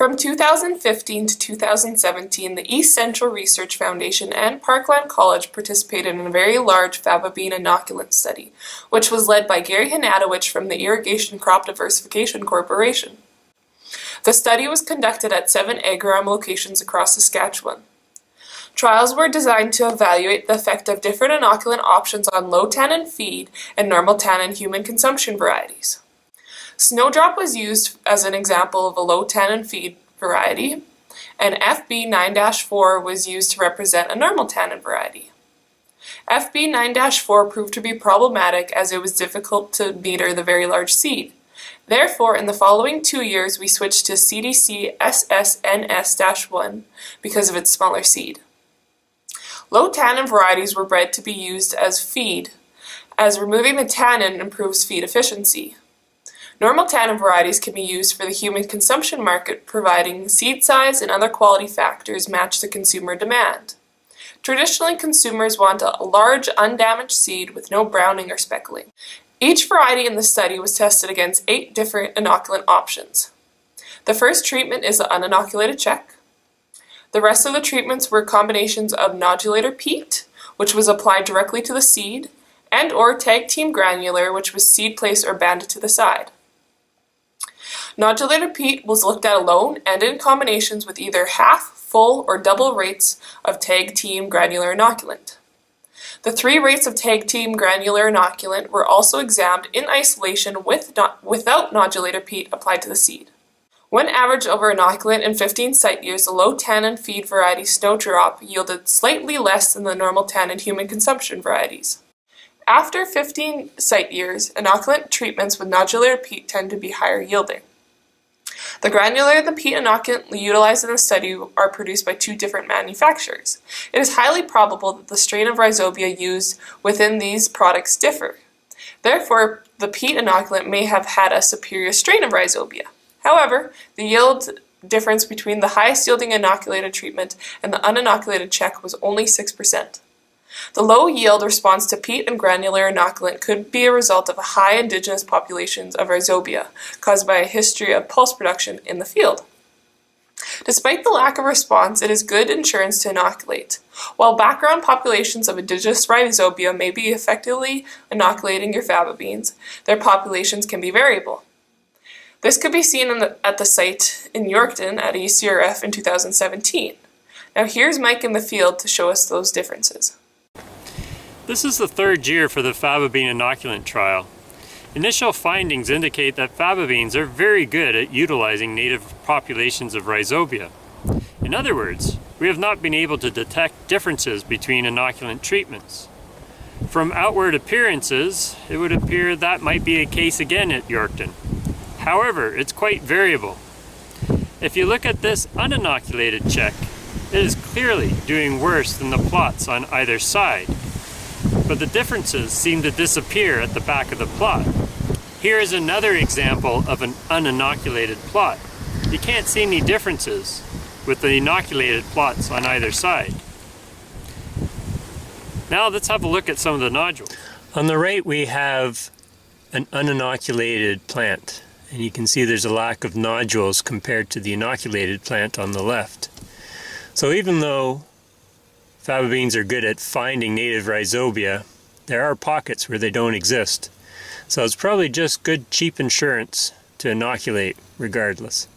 From 2015 to 2017, the East Central Research Foundation and Parkland College participated in a very large faba bean inoculant study, which was led by Gary Hanatowicz from the Irrigation Crop Diversification Corporation. The study was conducted at 7 agrogram locations across Saskatchewan. Trials were designed to evaluate the effect of different inoculant options on low tannin feed and normal tannin human consumption varieties. Snowdrop was used as an example of a low tannin feed variety, and FB9-4 was used to represent a normal tannin variety. FB9-4 proved to be problematic as it was difficult to meter the very large seed. Therefore, in the following 2 years, we switched to CDC SSNS-1 because of its smaller seed. Low tannin varieties were bred to be used as feed, as removing the tannin improves feed efficiency. Normal tannin varieties can be used for the human consumption market, providing seed size and other quality factors match the consumer demand. Traditionally, consumers want a large, undamaged seed with no browning or speckling. Each variety in the study was tested against 8 different inoculant options. The first treatment is the uninoculated check. The rest of the treatments were combinations of nodulator peat, which was applied directly to the seed, and or tag team granular, which was seed placed or banded to the side. Nodulator peat was looked at alone and in combinations with either half, full, or double rates of tag team granular inoculant. The 3 rates of tag team granular inoculant were also examined in isolation without nodulator peat applied to the seed. When averaged over inoculant in 15 site years, the low tannin feed variety Snowdrop yielded slightly less than the normal tannin human consumption varieties. After 15 site years, inoculant treatments with nodulator peat tend to be higher yielding. The granular and the peat inoculant utilized in the study are produced by 2 different manufacturers. It is highly probable that the strain of rhizobia used within these products differ. Therefore, the peat inoculant may have had a superior strain of rhizobia. However, the yield difference between the highest yielding inoculated treatment and the uninoculated check was only 6%. The low yield response to peat and granular inoculant could be a result of high indigenous populations of rhizobia, caused by a history of pulse production in the field. Despite the lack of response, it is good insurance to inoculate. While background populations of indigenous rhizobia may be effectively inoculating your faba beans, their populations can be variable. This could be seen at the site in Yorkton at ECRF in 2017. Now here's Mike in the field to show us those differences. This is the 3rd year for the faba bean inoculant trial. Initial findings indicate that faba beans are very good at utilizing native populations of rhizobia. In other words, we have not been able to detect differences between inoculant treatments. From outward appearances, it would appear that might be a case again at Yorkton. However, it's quite variable. If you look at this uninoculated check, it is clearly doing worse than the plots on either side, but the differences seem to disappear at the back of the plot. Here is another example of an uninoculated plot. You can't see any differences with the inoculated plots on either side. Now let's have a look at some of the nodules. On the right we have an uninoculated plant, and you can see there's a lack of nodules compared to the inoculated plant on the left. So even though faba beans are good at finding native rhizobia, there are pockets where they don't exist. So it's probably just good cheap insurance to inoculate regardless.